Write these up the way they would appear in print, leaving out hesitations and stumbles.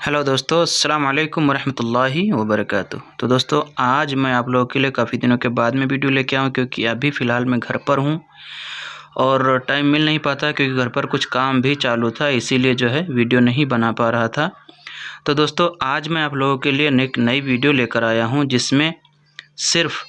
Hello दोस्तों, अस्सलाम वालेकुम वरहमतुल्लाहि वबरकातुह। तो दोस्तों, आज मैं आप लोगों के लिए काफ़ी दिनों के बाद में वीडियो लेके आऊँ, क्योंकि अभी फ़िलहाल मैं घर पर हूँ और टाइम मिल नहीं पाता, क्योंकि घर पर कुछ काम भी चालू था, इसीलिए जो है वीडियो नहीं बना पा रहा था। तो दोस्तों, आज मैं आप लोगों के लिए एक नई वीडियो लेकर आया हूँ, जिसमें सिर्फ़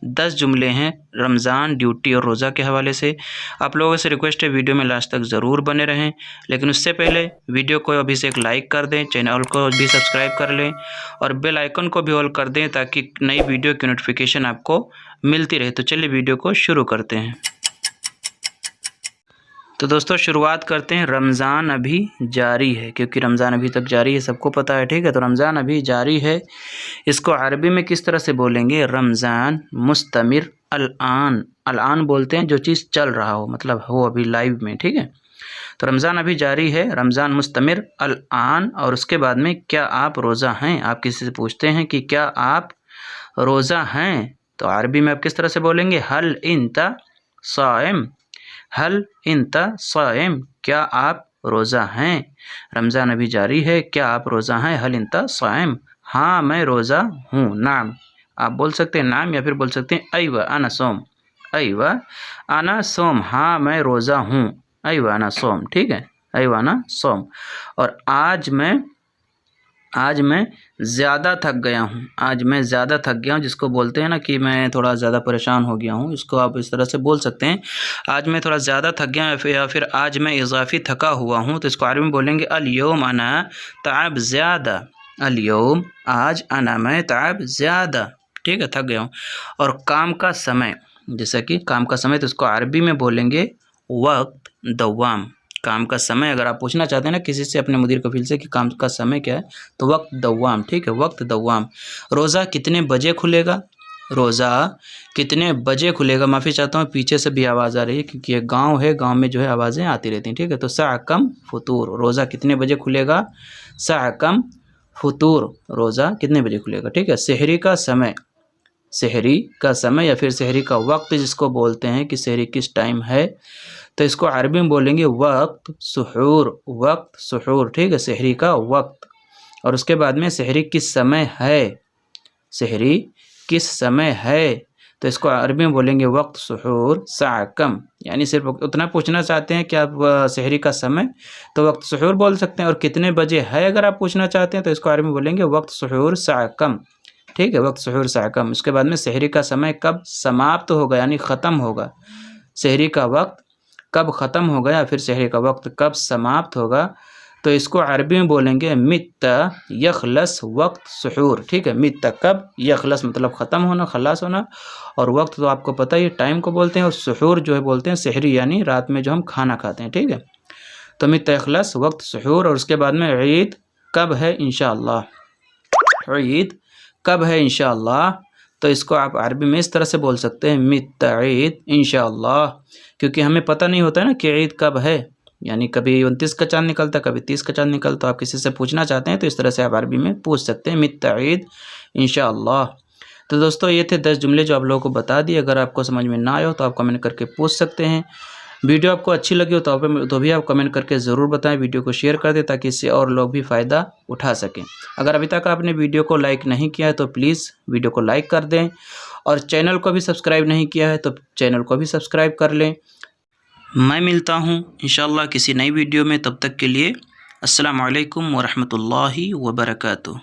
10 जुमले हैं रमज़ान, ड्यूटी और रोज़ा के हवाले से। आप लोगों से रिक्वेस्ट है, वीडियो में लास्ट तक ज़रूर बने रहें। लेकिन उससे पहले वीडियो को अभी से एक लाइक कर दें, चैनल को भी सब्सक्राइब कर लें और बेल आइकन को भी ऑल कर दें, ताकि नई वीडियो की नोटिफिकेशन आपको मिलती रहे। तो चलिए वीडियो को शुरू करते हैं। तो दोस्तों, शुरुआत करते हैं। रमज़ान अभी जारी है, क्योंकि रमज़ान अभी तक जारी है, सबको पता है, ठीक है। तो रमज़ान अभी जारी है, इसको अरबी में किस तरह से बोलेंगे? रमज़ान मुस्तमिर अल-आन। अल-आन बोलते हैं जो चीज़ चल रहा हो, मतलब हो अभी लाइव में, ठीक है। तो रमज़ान अभी जारी है, रमज़ान मुस्तमिर अल-आन। और उसके बाद में क्या आप रोज़ा हैं? आप किसी से पूछते हैं कि क्या आप रोज़ा हैं, तो अरबी में आप किस तरह से बोलेंगे? हल इंता साइम। हल इंता साइम, क्या आप रोज़ा हैं? रमज़ान अभी जारी है, क्या आप रोज़ा हैं? हल इंता साइम, हाँ मैं रोज़ा हूँ। नाम आप बोल सकते हैं नाम, या फिर बोल सकते हैं अय्वा अना सोम। अय्वा अना सोम, हाँ मैं रोज़ा हूँ। अय्वा अना सोम, ठीक है, अय्वा अना सोम। और आज मैं ज़्यादा थक गया हूँ। आज मैं ज़्यादा थक गया हूँ, जिसको बोलते हैं ना कि मैं थोड़ा ज़्यादा परेशान हो गया हूँ, इसको आप इस तरह से बोल सकते हैं, आज मैं थोड़ा ज़्यादा थक गया हूँ, या फिर आज मैं इज़ाफ़ी थका हुआ हूँ। तो इसको अरबी में बोलेंगे अल-यौम अना ताब ज़्यादा। अल-यौम, आज, अना मैं, ताब ज़्यादा, ठीक है, थक गया हूँ। और काम का समय, जैसा कि काम का समय, तो इसको अरबी में बोलेंगे वक्त दवाम। काम का समय अगर आप पूछना चाहते हैं ना किसी से, अपने मुदीर कफील से, कि काम का समय क्या है, तो वक्त दवाम, ठीक है, वक्त दवाम। रोज़ा कितने बजे खुलेगा? रोज़ा कितने बजे खुलेगा? माफ़ी चाहता हूँ, पीछे से भी आवाज़ आ रही है, क्योंकि ये गांव है, गांव में जो है आवाज़ें आती रहती हैं, ठीक है। तो साकम फतूर, रोज़ा कितने बजे खुलेगा? साकम फतूर, रोज़ा कितने बजे खुलेगा, ठीक है। सहरी का समय, सहरी का समय या फिर सहरी का वक्त, जिसको बोलते हैं कि सहरी किस टाइम है, तो इसको अरबी में बोलेंगे वक्त सुहूर। वक्त सुहूर, ठीक है, सहरी का वक्त। और उसके बाद में सहरी किस समय है? सहरी किस समय है, तो इसको अरबी में बोलेंगे वक्त सुहूर साकम। यानी सिर्फ उतना पूछना चाहते हैं कि आप सहरी का समय, तो वक्त सुहूर बोल सकते हैं। और कितने बजे है अगर आप पूछना चाहते हैं, तो इसको अरबी में बोलेंगे वक्त सुहूर साकम, ठीक है, वक्त सुहूर साकम। उसके बाद में सहरी का समय कब समाप्त होगा, यानी ख़त्म होगा, सहरी का वक्त कब ख़त्म होगा, या फिर सहरी का वक्त कब समाप्त होगा, तो इसको अरबी में बोलेंगे मित्ता यखलस वक्त सुहूर, ठीक है। मित्ता कब, यखलस मतलब ख़त्म होना, खलास होना, और वक्त तो आपको पता ही, टाइम को बोलते हैं, और सुहूर जो है बोलते हैं सहरी, यानी रात में जो हम खाना खाते हैं, ठीक है। तो मित्ता यखलस वक्त सुहूर। और उसके बाद में ईद कब है इंशाअल्लाह। ईद कब है इंशाअल्लाह, तो इसको आप अरबी में इस तरह से बोल सकते हैं मित्ता ईद इंशाअल्लाह, क्योंकि हमें पता नहीं होता है ना कि ईद कब है, यानी कभी 29 का चाँद निकलता, कभी 30 का चाँद निकलता। तो आप किसी से पूछना चाहते हैं, तो इस तरह से आप अरबी में पूछ सकते हैं मित्ता ईद इंशाअल्लाह। तो दोस्तों, ये थे 10 जुमले जो आप लोगों को बता दिए। अगर आपको समझ में ना आए हो तो आप कमेंट करके पूछ सकते हैं। वीडियो आपको अच्छी लगी हो तो भी आप कमेंट करके ज़रूर बताएं। वीडियो को शेयर कर दें, ताकि इससे और लोग भी फ़ायदा उठा सकें। अगर अभी तक आपने वीडियो को लाइक नहीं किया है, तो प्लीज़ वीडियो को लाइक कर दें, और चैनल को भी सब्सक्राइब नहीं किया है, तो चैनल को भी सब्सक्राइब कर लें। मैं मिलता हूँ इंशाअल्लाह किसी नई वीडियो में, तब तक के लिए अस्सलामु अलैकुम वरहमतुल्लाहि वबरकातुह।